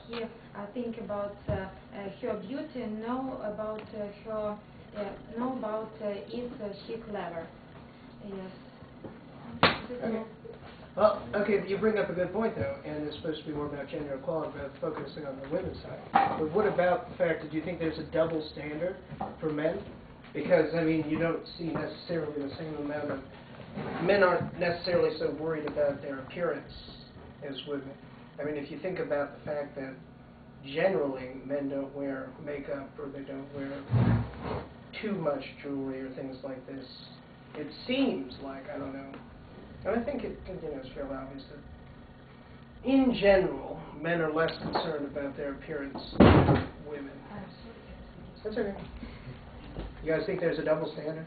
he think about her beauty, know about her, know about is she clever. Yes. Okay. Well, okay, you bring up a good point, though, and it's supposed to be more about gender equality, but focusing on the women's side. But what about the fact that you think there's a double standard for men? Because, I mean, you don't see necessarily the same amount of... Men aren't necessarily so worried about their appearance as women. I mean, if you think about the fact that generally men don't wear makeup or they don't wear too much jewelry or things like this, it seems like, I don't know, and I think it is fairly obvious that in general, men are less concerned about their appearance than women. That's okay. You guys think there's a double standard?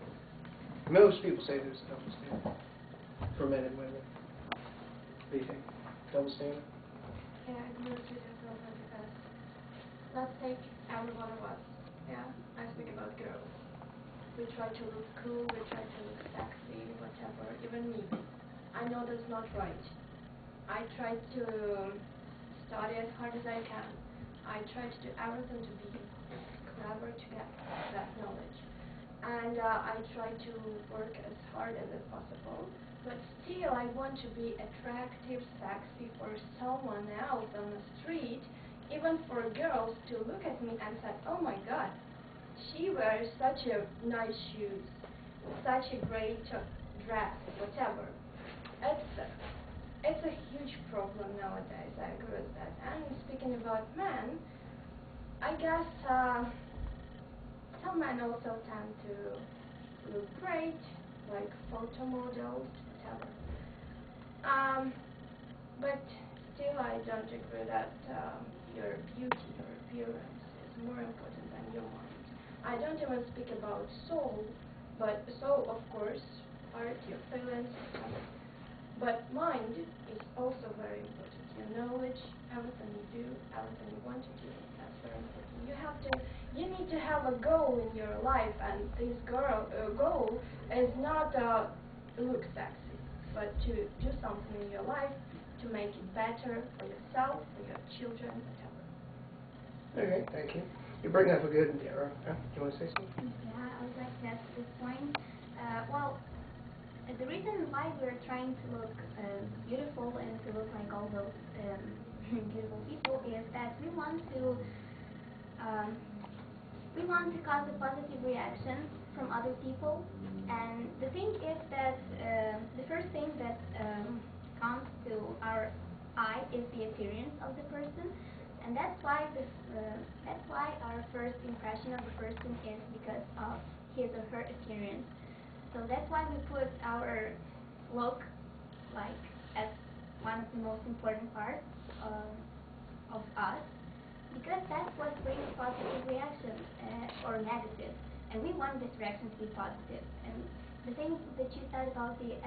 Most people say there's a double standard for men and women. What do you think? Double standard? Yeah, I agree with you definitely, because let's take every one of us. Yeah, I speak about girls. We try to look cool, we try to look sexy, whatever, even me. I know that's not right. I try to study as hard as I can. I try to do everything to be clever to get that knowledge. And I try to work as hard as possible. But still, I want to be attractive, sexy for someone else on the street, even for girls to look at me and say, oh my God, she wears such a nice shoes, such a great dress, whatever. It's a huge problem nowadays, I agree with that. And speaking about men, I guess some men also tend to look great, like photo models, whatever. But still I don't agree that your beauty, your appearance is more important than your mind. I don't even speak about soul, but soul, of course, heart, your feelings, whatever. But mind is also very important. Your knowledge, everything you do, everything you want to do, that's very important. You need to have a goal in your life, and this goal is not look sexy, but to do something in your life to make it better for yourself, for your children, whatever. Okay, thank you. You bring up a good... do you want to say something? Yeah, I would like to add to this point. Well, the reason why we're trying to look beautiful and to look like all those beautiful people is that we want to cause a positive reaction from other people. And the thing is that the first thing that comes to our eye is the appearance of the person, and that's why our first impression of the person is because of his or her appearance. So that's why we put our look like as one of the most important parts of us, because that's what brings positive reaction or negative, and we want this reaction to be positive. And the thing that you said about the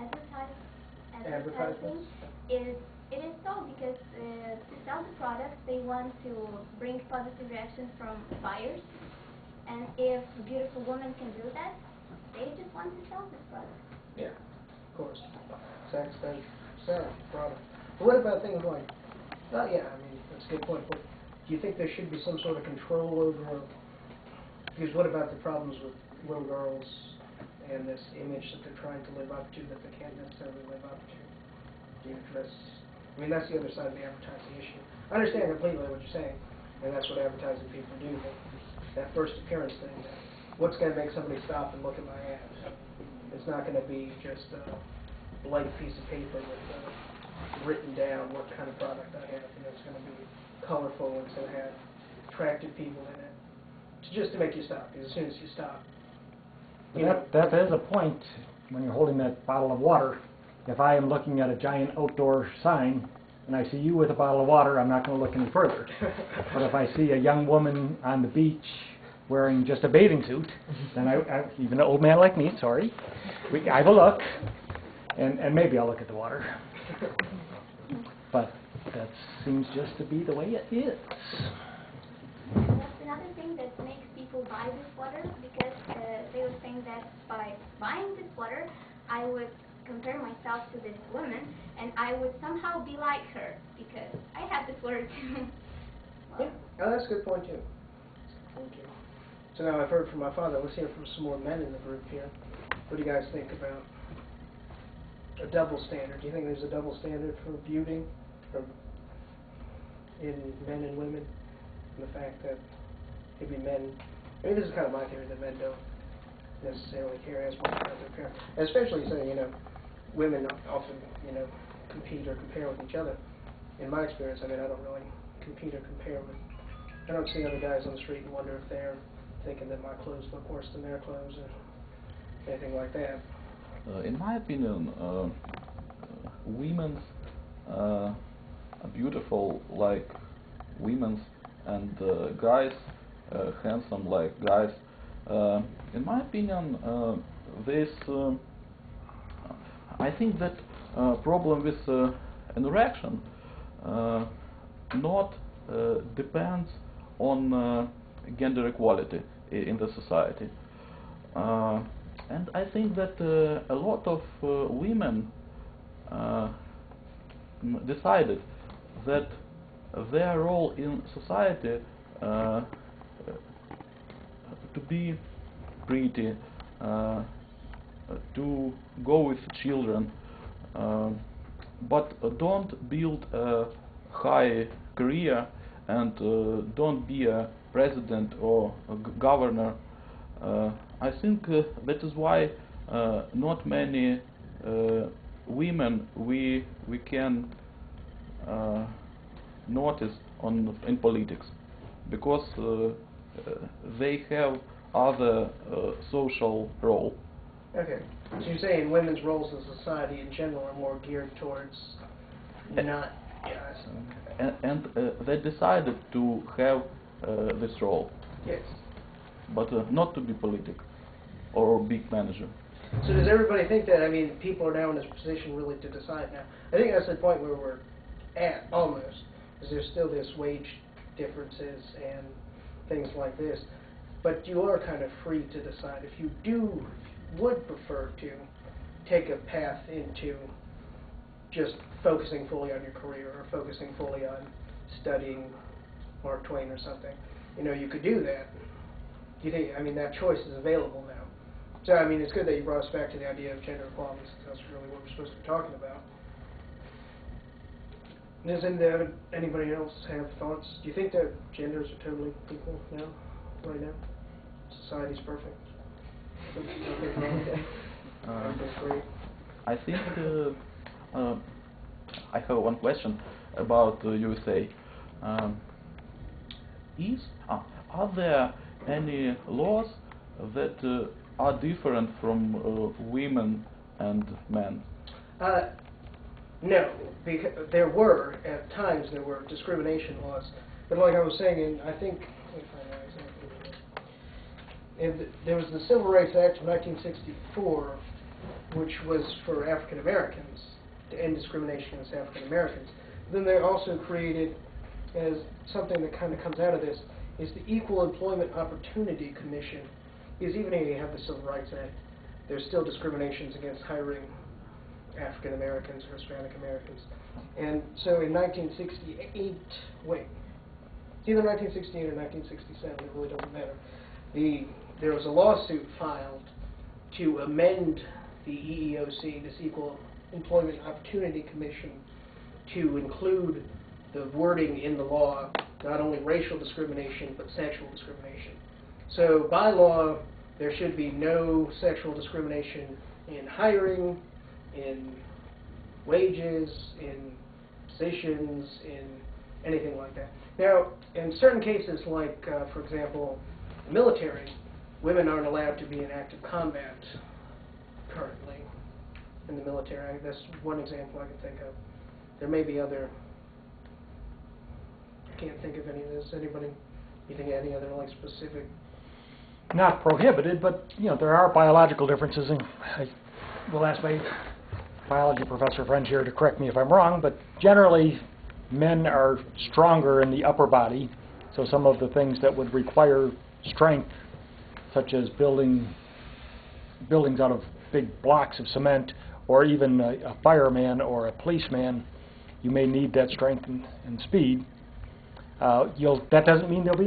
advertising is it is so, because to sell the products they want to bring positive reaction from buyers, and if a beautiful woman can do that, they just want to sell this product. Yeah, of course. Sex, then sell product. But what about things like, yeah, I mean, that's a good point. But do you think there should be some sort of control over, because what about the problems with little girls and this image that they're trying to live up to that they can't necessarily live up to? Do you address, I mean, that's the other side of the advertising issue. I understand completely what you're saying, and that's what advertising people do, but that first appearance thing, what's going to make somebody stop and look at my ad? It's not going to be just a blank piece of paper with written down what kind of product I have. You know, it's going to be colorful, it's going to have attractive people in it. It's just to make you stop, because as soon as you stop... That is a point when you're holding that bottle of water. If I am looking at a giant outdoor sign and I see you with a bottle of water, I'm not going to look any further. But if I see a young woman on the beach wearing just a bathing suit, then even an old man like me, sorry, I will look, and maybe I'll look at the water. But that seems just to be the way it is. That's another thing that makes people buy this water, because they would think that by buying this water, I would compare myself to this woman, and I would somehow be like her, because I have this water too. Oh, that's a good point, too. That's a good point, too. So now I've heard from my father. Let's hear from some more men in the group here. What do you guys think about a double standard? Do you think there's a double standard for beauty in men and women? And the fact that maybe men, maybe this is kind of my theory, that men don't necessarily care as much about their appearance. Especially saying, women often, compete or compare with each other. In my experience, I don't really compete or compare with. I don't see other guys on the street and wonder if they're thinking that my clothes look worse than their clothes or anything like that. In my opinion, women are beautiful like women, and guys handsome like guys. In my opinion, this I think that problem with interaction not depends on gender equality in the society. And I think that a lot of women decided that their role in society to be pretty, to go with children, but don't build a high career and don't be a president or a governor. I think that is why not many women we can notice in politics, because they have other social role. Okay, so you're saying women's roles in society in general are more geared towards not guys. And they decided to have this role. Yes. But not to be politic or big manager. So does everybody think that, people are now in this position really to decide now? I think that's the point where we're at, almost, is there's still this wage differences and things like this. But you are kind of free to decide if you would prefer to take a path into just focusing fully on your career or focusing fully on studying Mark Twain or something. You could do that. Do you think, that choice is available now? So, it's good that you brought us back to the idea of gender equality, since that's really what we're supposed to be talking about. Does anybody else have thoughts? Do you think that genders are totally equal now, right now? Society's perfect. Nothing wrong with that. That's great. I think I have one question about USA. Are there any laws that are different from women and men? No, because at times there were discrimination laws, but like I was saying, I think, there was the Civil Rights Act of 1964, which was for African Americans, to end discrimination against African Americans. Then they also created, as something that kind of comes out of this, is the Equal Employment Opportunity Commission. Because even if you have the Civil Rights Act, there's still discriminations against hiring African Americans or Hispanic Americans. And so in 1968, it's either 1968 or 1967, it really doesn't matter. There was a lawsuit filed to amend the EEOC, this Equal Employment Opportunity Commission, to include the wording in the law, not only racial discrimination, but sexual discrimination. So by law, there should be no sexual discrimination in hiring, in wages, in positions, in anything like that. Now, in certain cases, like, for example, the military, women aren't allowed to be in active combat currently in the military. That's one example I can think of. There may be other. I can't think of any of this. Anybody? You think any other specific? Not prohibited, but there are biological differences, and I will ask my biology professor friend here to correct me if I'm wrong, but generally men are stronger in the upper body, so some of the things that would require strength, such as buildings out of big blocks of cement, or even a fireman or a policeman, you may need that strength and speed. That doesn't mean there'll be